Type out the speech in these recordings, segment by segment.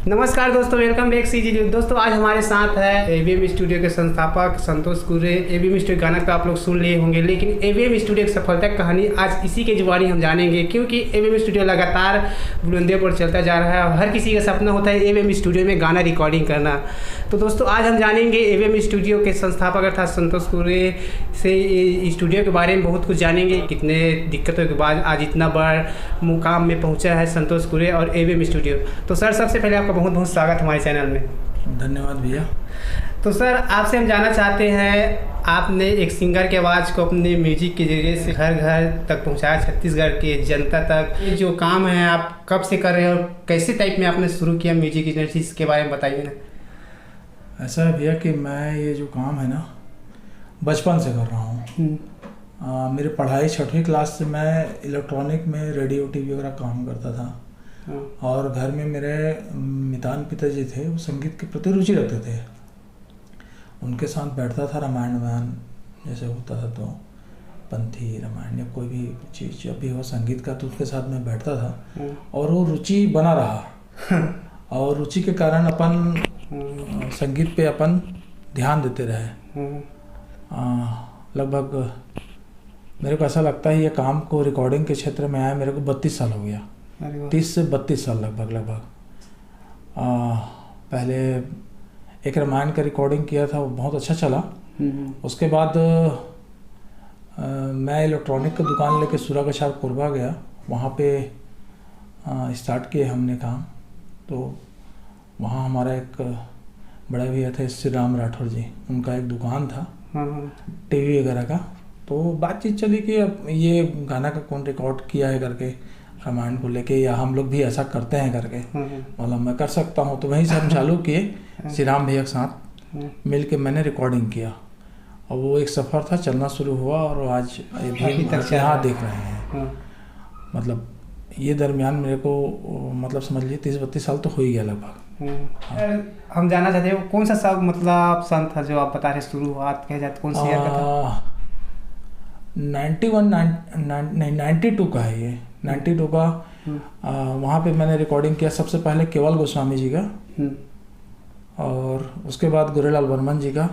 नमस्कार दोस्तों, welcome back CG. दोस्तों आज हमारे साथ है एवीएम स्टूडियो के संस्थापक संतोष कुरे। एवीएम स्टूडियो गाना तो आप लोग सुन लिए होंगे, लेकिन एवीएम स्टूडियो की सफलता की कहानी आज इसी के जुबानी हम जानेंगे, क्योंकि एवीएम स्टूडियो लगातार बुलंदियों पर चलता जा रहा है और हर किसी का सपना होता है एवीएम स्टूडियो में गाना रिकॉर्डिंग करना। तो दोस्तों आज हम जानेंगे एवीएम स्टूडियो के संस्थापक अर्थात संतोष कुरे से स्टूडियो के बारे में बहुत कुछ जानेंगे। कितने दिक्कतों के बाद आज इतना बड़ा मुकाम में पहुँचा है संतोष कुरे और एवीएम स्टूडियो। तो सर सबसे पहले आपका बहुत बहुत स्वागत हमारे चैनल में। धन्यवाद भैया। तो सर आपसे हम जानना चाहते हैं, आपने एक सिंगर की आवाज़ को अपने म्यूजिक के जरिए से घर घर तक पहुंचाया, छत्तीसगढ़ के जनता तक। ये जो काम है आप कब से कर रहे हैं और कैसे टाइप में आपने शुरू किया म्यूजिक इंडस्ट्री, इसके बारे में बताइए ना। ऐसा है भैया कि मैं ये जो काम है ना बचपन से कर रहा हूँ। मेरी पढ़ाई 6वीं क्लास से मैं इलेक्ट्रॉनिक में रेडियो टीवी वगैरह काम करता था। और घर में मेरे मितान पिताजी थे, वो संगीत के प्रति रुचि रखते थे। उनके साथ बैठता था, रामायण वायन जैसे होता था तो पंथी रामायण या कोई भी चीज़ जब भी हो संगीत का, तो उनके साथ मैं बैठता था और वो रुचि बना रहा। और रुचि के कारण अपन संगीत पे अपन ध्यान देते रहे। लगभग मेरे को ऐसा लगता है ये काम को रिकॉर्डिंग के क्षेत्र में आया मेरे को 32 साल हो गया। 30 से 32 साल लगभग। पहले एक रामायण का रिकॉर्डिंग किया था, वो बहुत अच्छा चला। उसके बाद मैं इलेक्ट्रॉनिक का दुकान लेके सूरागछार कोरबा गया, वहाँ पे स्टार्ट किए हमने काम। तो वहाँ हमारा एक बड़ा भैया थे श्री राम राठौर जी, उनका एक दुकान था टीवी वगैरह का। तो बातचीत चली कि अब ये गाना का कौन रिकॉर्ड किया है करके, रामायण को लेके, या हम लोग भी ऐसा करते हैं करके। मतलब मैं कर सकता हूँ, तो वहीं से हम चालू किए श्री राम भैया के साथ मिल के मैंने रिकॉर्डिंग किया। और वो एक सफ़र था, चलना शुरू हुआ और आज अभी तक यहाँ देख रहे हैं। मतलब ये दरमियान मेरे को मतलब समझ लीजिए 30-32 साल तो हो ही गया लगभग। हम जानना चाहते हैं कौन सा सब मतलब सन था जो आप बता रहे शुरुआत कह जाते कौन सी ईयर का था? 92 का है ये। 92 का वहाँ पे मैंने रिकॉर्डिंग किया सबसे पहले केवल गोस्वामी जी का, और उसके बाद गोरेलाल बर्मन जी का।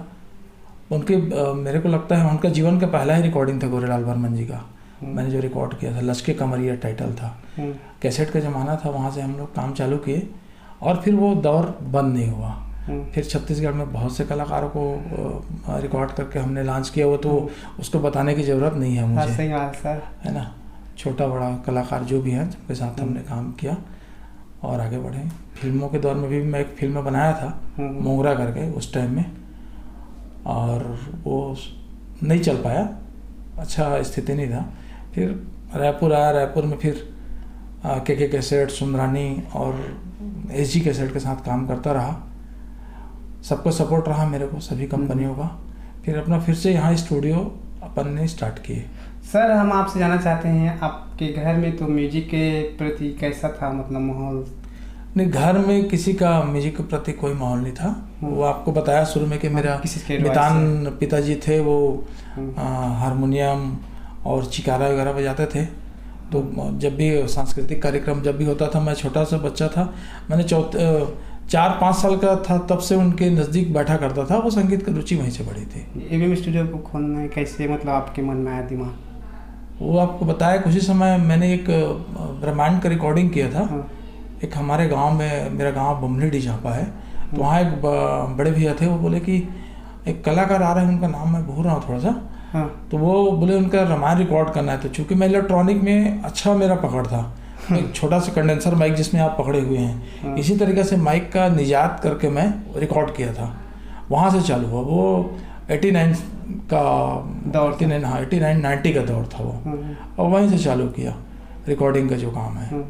उनके मेरे को लगता है उनका जीवन का पहला ही रिकॉर्डिंग था गोरेलाल बर्मन जी का। मैंने जो रिकॉर्ड किया था लश्के कमरिया टाइटल था। कैसेट का ज़माना था, वहाँ से हम लोग काम चालू किए और फिर वो दौर बंद नहीं हुआ। फिर छत्तीसगढ़ में बहुत से कलाकारों को रिकॉर्ड करके हमने लॉन्च किया। वो तो उसको बताने की ज़रूरत नहीं है मुझे, सही बात सर, है ना। छोटा बड़ा कलाकार जो भी हैं जिनके साथ हमने काम किया और आगे बढ़े। फिल्मों के दौर में भी मैं एक फिल्म बनाया था मोंगरा करके उस टाइम में, और वो नहीं चल पाया, अच्छा स्थिति नहीं था। फिर रायपुर आया, रायपुर में फिर के कैसेट, सुंदरानी और SG कैसेट के साथ काम करता रहा। सबको सपोर्ट रहा मेरे को, सभी कंपनियों का। फिर अपना फिर से यहाँ स्टूडियो अपन ने स्टार्ट किए। सर हम आपसे जानना चाहते हैं, आपके घर में तो म्यूजिक के प्रति कैसा था मतलब माहौल? नहीं, घर में किसी का म्यूजिक के प्रति कोई माहौल नहीं था। वो आपको बताया शुरू में कि मेरा मितान पिताजी थे, वो हारमोनियम और चिकारा वगैरह बजाते थे। तो जब भी सांस्कृतिक कार्यक्रम जब भी होता था, मैं छोटा सा बच्चा था, मैंने 4-5 साल का था तब से उनके नज़दीक बैठा करता था। वो संगीत की रुचि वहीं से बढ़ी थी। एवीएम स्टूडियो को खोलना कैसे मतलब आपके मन में आया दिमाग? वो आपको बताया कुछ ही समय मैंने एक रामायण का रिकॉर्डिंग किया था। एक हमारे गांव में, मेरा गांव बमलीडी झापा है, तो वहाँ एक बड़े भैया थे। वो बोले कि एक कलाकार आ रहे हैं, उनका नाम मैं भूल रहा हूँ थोड़ा सा। तो वो बोले उनका रामायण रिकॉर्ड करना है। तो चूँकि मैं इलेक्ट्रॉनिक में अच्छा मेरा पकड़ था, एक छोटा सा कंडेंसर माइक जिसमें आप पकड़े हुए हैं, इसी तरीके से माइक का निजात करके मैं रिकॉर्ड किया था। वहाँ से चालू हुआ। वो 89 का दौर, 89-90 का दौर था वो, और वहीं से चालू किया रिकॉर्डिंग का जो काम है।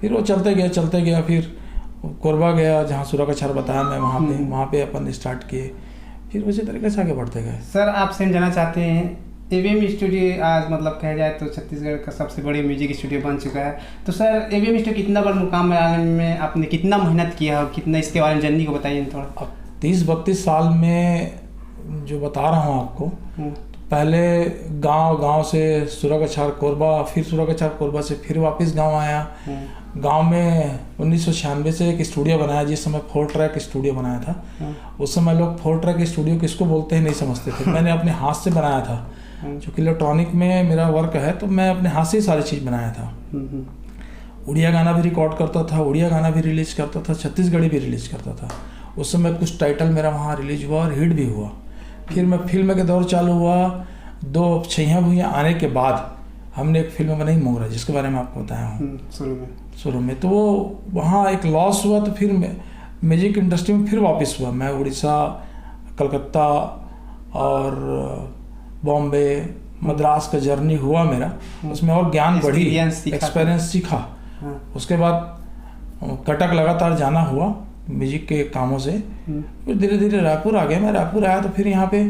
फिर वो चलते गया। फिर कोरबा गया, जहाँ सूरागछार बताया मैं, वहाँ पे अपन स्टार्ट किए। फिर उसी तरीके से आगे बढ़ते गए। सर आपसे हम जानना चाहते हैं, एवीएम स्टूडियो आज मतलब कहा जाए तो छत्तीसगढ़ का सबसे बड़ी म्यूजिक स्टूडियो बन चुका है। तो सर एवीएम स्टूडियो कितना बड़ा मुकाम में आने में आपने कितना मेहनत किया और कितना इसके बारे में जर्नी को बताइए थोड़ा। अब 30-32 साल में जो बता रहा हूँ आपको, तो पहले गांव से सुरगछार कोरबा, फिर सुरगछार कोरबा से फिर वापस गांव आया। गांव में 1996 से एक स्टूडियो बनाया, जिस समय 4 ट्रैक स्टूडियो बनाया था। उस समय लोग 4 ट्रैक स्टूडियो किसको बोलते हैं नहीं समझते थे। मैंने अपने हाथ से बनाया था, क्योंकि इलेक्ट्रॉनिक में मेरा वर्क है, तो मैं अपने हाथ से ही सारी चीज़ बनाया था। उड़िया गाना भी रिकॉर्ड करता था, उड़िया गाना भी रिलीज करता था, छत्तीसगढ़ी भी रिलीज करता था। उस समय कुछ टाइटल मेरा वहाँ रिलीज हुआ और हिट भी हुआ। फिर मैं फिल्म के दौर चालू हुआ। 2 छैया भुइयाँ आने के बाद हमने एक फिल्म बनाई मोगरा, जिसके बारे में आपको बताया हूँ शुरू में। तो वो वहाँ एक लॉस हुआ, तो फिर म्यूजिक इंडस्ट्री में फिर वापस हुआ। मैं उड़ीसा, कलकत्ता और बॉम्बे, मद्रास का जर्नी हुआ मेरा। उसमें और ज्ञान बढ़ी, एक्सपीरियंस सीखा। उसके बाद कटक लगातार जाना हुआ म्यूजिक के कामों से। फिर धीरे धीरे रायपुर आ गया। मैं रायपुर आया तो फिर यहाँ पे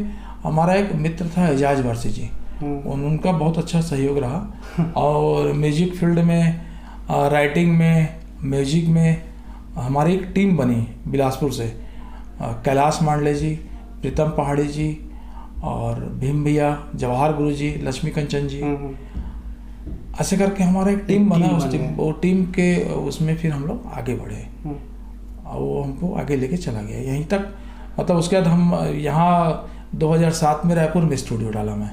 हमारा एक मित्र था एजाज वारसी जी, उनका बहुत अच्छा सहयोग रहा। और म्यूजिक फील्ड में, राइटिंग में, म्यूजिक में हमारी एक टीम बनी बिलासपुर से। कैलाश मांडले जी, प्रीतम पहाड़ी जी और भीम भैया, जवाहर गुरु जी, लक्ष्मी कंचन जी, ऐसे करके हमारा एक टीम बना। वो टीम के उसमें फिर हम लोग आगे बढ़े और वो हमको आगे लेके चला गया यहीं तक। मतलब उसके बाद हम यहाँ 2007 में रायपुर में स्टूडियो डाला मैं,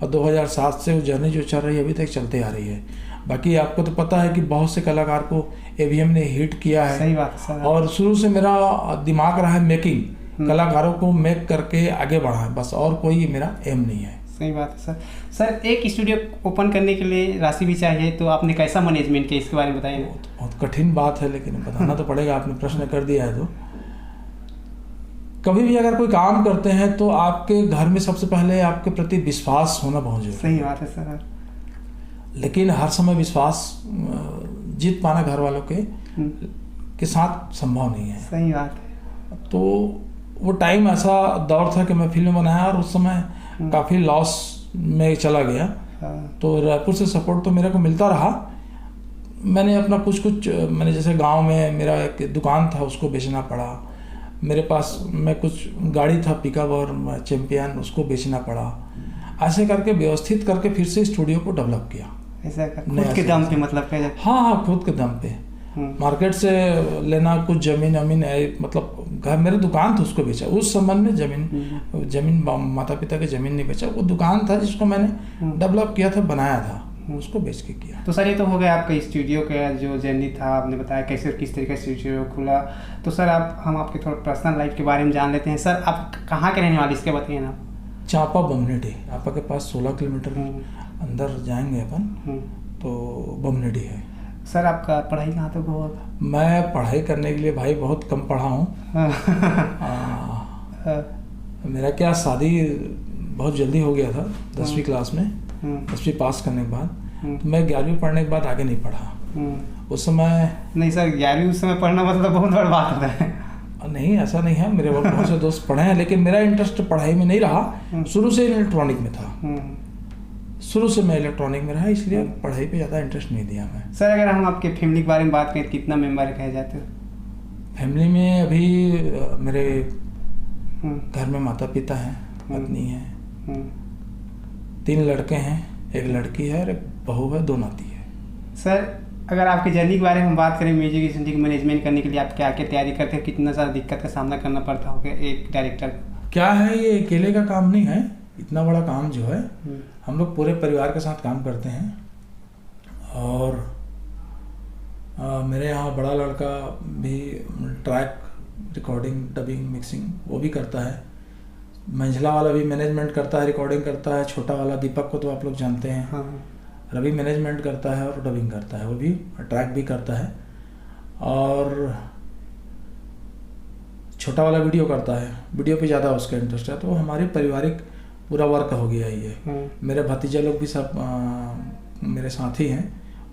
और 2007 से वो जर्नी जो चल रही है अभी तक चलते आ रही है। बाकी आपको तो पता है कि बहुत से कलाकार को एवीएम ने हिट किया है। सही बात है सर। और शुरू से मेरा दिमाग रहा है मेकिंग, कलाकारों को मेक करके आगे बढ़ाएं, बस और कोई मेरा एम नहीं है। सही बात है सर। सर एक स्टूडियो ओपन करने के लिए राशि भी चाहिए, तो आपने कैसा मैनेजमेंट किया, इसके बारे में बताइए। बहुत कठिन बात है, लेकिन बताना तो पड़ेगा, आपने प्रश्न कर दिया है। तो कभी भी अगर कोई काम करते हैं तो आपके घर में सबसे पहले आपके प्रति विश्वास होना बहुत जरूरी है। सही बात है सर। लेकिन हर समय विश्वास जीत पाना घर वालों के साथ संभव नहीं है। सही बात है। तो वो टाइम ऐसा दौर था कि मैं फिल्म बनाया और उस समय काफ़ी लॉस में चला गया। तो रायपुर से सपोर्ट तो मेरे को मिलता रहा। मैंने अपना कुछ मैंने जैसे गांव में मेरा एक दुकान था, उसको बेचना पड़ा। मेरे पास में कुछ गाड़ी था पिकअप और चैंपियन, उसको बेचना पड़ा। ऐसे करके व्यवस्थित करके फिर से स्टूडियो को डेवलप किया। ऐसा खुद के दम पे, मतलब हाँ, खुद के दम पे। मार्केट से लेना कुछ जमीन मतलब घर, मेरा दुकान था उसको बेचा। उस संबंध में जमीन माता पिता की जमीन नहीं बेचा, वो दुकान था जिसको मैंने डेवलप किया था, बनाया था, उसको बेच के किया। तो सर ये तो हो गया आपका स्टूडियो का जो जर्नी था, आपने बताया कैसे और किस तरीके से स्टूडियो खुला। तो सर हम आपके थोड़ा पर्सनल लाइफ के बारे में जान लेते हैं। सर आप कहाँ के रहने वाले, इसके बताइए ना। चांपा बमनेडी, आपा के पास 16 किलोमीटर अंदर जाएंगे अपन तो बमनेडी है। सर आपका पढ़ाई कहाँ तक हुआ? मैं पढ़ाई करने के लिए भाई बहुत कम पढ़ा हूँ। मेरा क्या शादी बहुत जल्दी हो गया था 10वीं क्लास में, 10वीं पास करने के बाद। तो मैं 11वीं पढ़ने के बाद आगे नहीं पढ़ा उस समय। नहीं सर, 11वीं उस समय पढ़ना मतलब बहुत बड़ा बात होता है। नहीं, ऐसा नहीं है, मेरे बहुत से दोस्त पढ़े हैं, लेकिन मेरा इंटरेस्ट पढ़ाई में नहीं रहा। शुरू से इलेक्ट्रॉनिक में था, शुरू से मैं इलेक्ट्रॉनिक में रहा, इसलिए पढ़ाई पे ज़्यादा इंटरेस्ट नहीं दिया मैं। सर अगर हम आपके फैमिली के बारे में बात करें, कितना मेंबर कहे जाते हो? फैमिली में अभी मेरे घर में माता पिता हैं, पत्नी है, 3 लड़के हैं, 1 लड़की है और 1 बहू है, 2 नाती है। सर अगर आपकी जर्नी के बारे में हम बात करें, म्यूजिक इंडस्ट्री मैनेजमेंट करने के लिए आप क्या क्या तैयारी करते हैं, कितना ज़्यादा दिक्कत का सामना करना पड़ता होगा एक डायरेक्टर? क्या है, ये अकेले का काम नहीं है, इतना बड़ा काम जो है हम लोग पूरे परिवार के साथ काम करते हैं। और मेरे यहाँ बड़ा लड़का भी ट्रैक रिकॉर्डिंग, डबिंग, मिक्सिंग वो भी करता है। मंझला वाला भी मैनेजमेंट करता है, रिकॉर्डिंग करता है। छोटा वाला दीपक को तो आप लोग जानते हैं। हाँ। रवि मैनेजमेंट करता है और डबिंग करता है, वो भी ट्रैक भी करता है। और छोटा वाला वीडियो करता है, वीडियो पे ज़्यादा उसका इंटरेस्ट है। तो हमारी पारिवारिक पूरा वर्क हो गया ये। मेरे भतीजे लोग भी सब मेरे साथी हैं,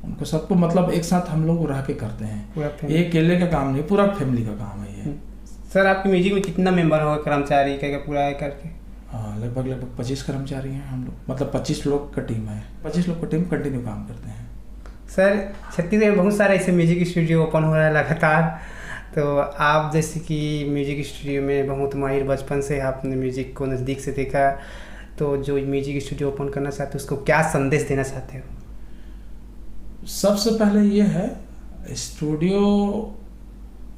उनको सबको मतलब एक साथ हम लोग रह के करते हैं। ये अकेले का काम नहीं, पूरा फैमिली का काम है ये। सर आपके म्यूजिक में कितना मेंबर होगा, कर्मचारी का पूरा है करके? हाँ, लगभग 25 कर्मचारी हैं हम लोग, मतलब 25 लोग का टीम है। 25 लोग का टीम कंटिन्यू काम करते हैं। सर छत्तीसगढ़ में बहुत सारे ऐसे म्यूजिक स्टूडियो ओपन हो रहा है लगातार, तो आप जैसे कि म्यूजिक स्टूडियो में बहुत माहिर, बचपन से आपने म्यूजिक को नज़दीक से देखा, तो जो म्यूजिक स्टूडियो ओपन करना चाहते हो उसको क्या संदेश देना चाहते हो? सबसे पहले ये है, स्टूडियो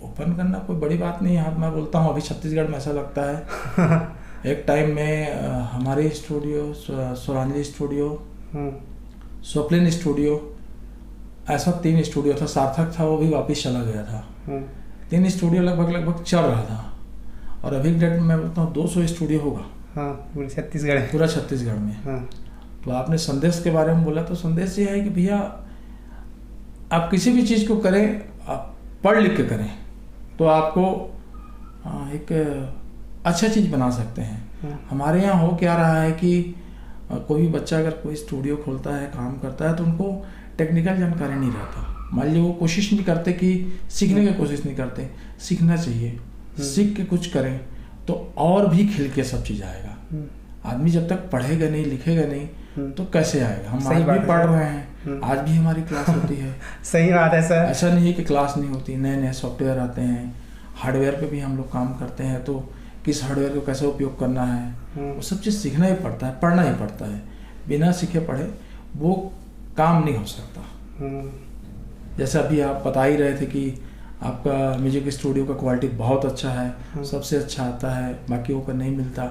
ओपन करना कोई बड़ी बात नहीं है। मैं बोलता हूँ अभी छत्तीसगढ़ में ऐसा लगता है एक टाइम में हमारे studio, Swaranjali studio, Swapnil studio, ऐसा 3 स्टूडियो था। सार्थक था, वो भी वापस चला गया था। 3 स्टूडियो लगभग चल रहा था। और अभी डेट में मैं बोलता हूँ 200 स्टूडियो होगा। पूरा छत्तीसगढ़ में। तो आपने संदेश के बारे में बोला, तो संदेश ये है कि भैया आप किसी भी चीज़ को करें, आप पढ़ लिख के करें तो आपको एक अच्छा चीज़ बना सकते हैं। हमारे यहाँ हो क्या रहा है कि कोई भी बच्चा अगर कोई स्टूडियो खोलता है, काम करता है, तो उनको टेक्निकल जानकारी नहीं रहता। मान लीजिए वो कोशिश नहीं करते कि सीखने की कोशिश नहीं करते। सीखना चाहिए, सीख के कुछ करें तो और भी खिल के सब चीज़ आएगा। आदमी जब तक पढ़ेगा नहीं, लिखेगा नहीं तो कैसे आएगा? हम आज भी पढ़ रहे हैं, आज भी हमारी क्लास होती है। सही बात है सर। ऐसा नहीं है कि क्लास नहीं होती। नए नए सॉफ्टवेयर आते हैं, हार्डवेयर पे भी हम लोग काम करते हैं, तो किस हार्डवेयर को कैसे उपयोग करना है वो सब चीज़ सीखना ही पड़ता है, पढ़ना ही पड़ता है। बिना सीखे पढ़े वो काम नहीं हो सकता। जैसे अभी आप बता ही रहे थे कि आपका म्यूजिक स्टूडियो का क्वालिटी बहुत अच्छा है, सबसे अच्छा आता है, बाकियों का नहीं मिलता,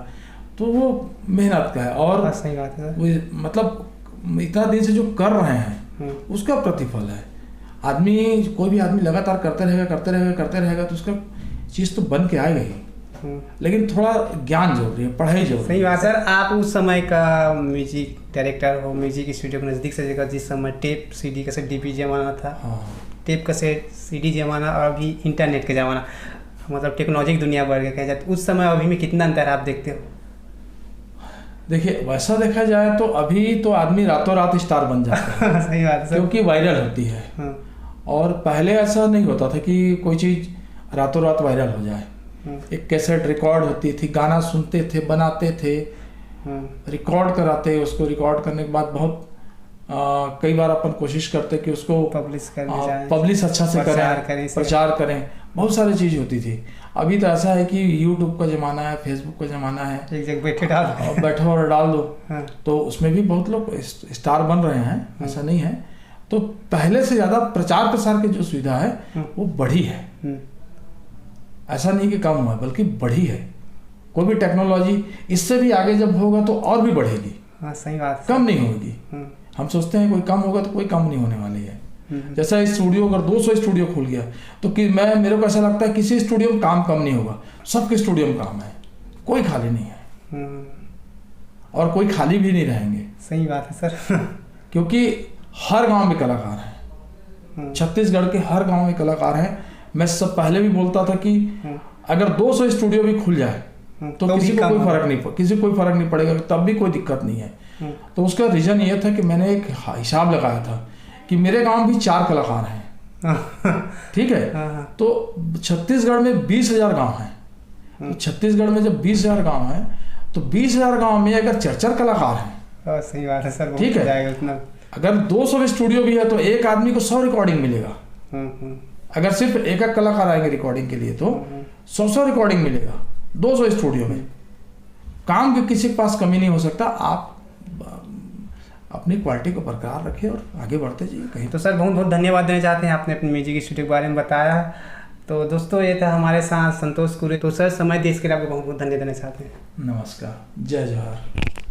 तो वो मेहनत का है। और सही बात है। वो मतलब इतना दिन से जो कर रहे हैं उसका प्रतिफल है। कोई भी आदमी लगातार करते रहेगा तो उसका चीज़ तो बन के आएगा ही, लेकिन थोड़ा ज्ञान जरूरी है, पढ़ाई जरूरी है। सही बात सर। आप उस समय का म्यूजिक डायरेक्टर हो, म्यूजिक स्टूडियो के नज़दीक से जगह, जिस समय टेप CD कैसेट DP जमाना था। टेप कैसेट CD जमाना और अभी इंटरनेट का ज़माना, मतलब टेक्नोलॉजी की दुनिया बढ़ गया कहा जाए, तो उस समय अभी में कितना अंतर आप देखते हो? देखिए, वैसा देखा जाए तो अभी तो आदमी रातों रात स्टार बन जाता है। सही बात है सर। क्योंकि वायरल होती है। और पहले ऐसा नहीं होता था कि कोई चीज़ रातों रात वायरल हो जाए। एक कैसेट रिकॉर्ड होती थी, गाना सुनते थे, बनाते थे, रिकॉर्ड कराते, उसको रिकॉर्ड करने के बाद बहुत कई बार अपन कोशिश करते कि उसको पब्लिश अच्छा से करें, प्रचार करें, बहुत सारी चीज़ होती थी। अभी तो ऐसा है कि यूट्यूब का ज़माना है, फेसबुक का ज़माना है, एक जगह बैठो और डाल दो। तो उसमें भी बहुत लोग स्टार बन रहे हैं, ऐसा नहीं है। तो पहले से ज़्यादा प्रचार प्रसार की जो सुविधा है वो बढ़ी है। ऐसा नहीं कि कम हुआ, बल्कि बढ़ी है। कोई भी टेक्नोलॉजी इससे भी आगे जब होगा तो और भी बढ़ेगी। सही बात। कम नहीं होगी। हम सोचते हैं कोई कम होगा, तो कोई कम नहीं होने वाली है। जैसा स्टूडियो अगर 200 स्टूडियो खुल गया तो मेरे को ऐसा लगता है किसी स्टूडियो में काम कम नहीं होगा। सबके स्टूडियो में काम है, कोई खाली नहीं है और कोई खाली भी नहीं रहेंगे। सही बात है सर। क्योंकि हर गांव में कलाकार हैं, छत्तीसगढ़ के हर गांव में कलाकार हैं। मैं सब पहले भी बोलता था कि अगर 200 स्टूडियो भी खुल जाए तो किसी को कोई फर्क नहीं पड़ेगा, तब भी कोई दिक्कत नहीं है। तो उसका रीजन ये था कि मैंने एक हिसाब लगाया था कि मेरे गांव भी 4 कलाकार हैं। ठीक है। तो छत्तीसगढ़ में 20,000 गांव हैं। तो छत्तीसगढ़ में जब 20,000 गांव हैं तो 20,000 गांव में अगर 4 कलाकार हैं। सही बात है सर। ठीक है। अगर 200 स्टूडियो भी है तो एक आदमी को 100 रिकॉर्डिंग मिलेगा। अगर सिर्फ एक कलाकार आएंगे रिकॉर्डिंग के लिए तो 100 रिकॉर्डिंग मिलेगा 200 स्टूडियो में। काम के किसी के पास कमी नहीं हो सकता। आप अपनी क्वालिटी को बरकरार रखें और आगे बढ़ते जाइए कहीं। तो सर बहुत बहुत धन्यवाद देना चाहते हैं, आपने अपने म्यूजिक स्टूडियो के बारे में बताया। तो दोस्तों ये था हमारे साथ संतोष कुरे। तो सर समय देश के लिए आपको बहुत बहुत धन्यवाद देना चाहते हैं। नमस्कार, जय जवाहर।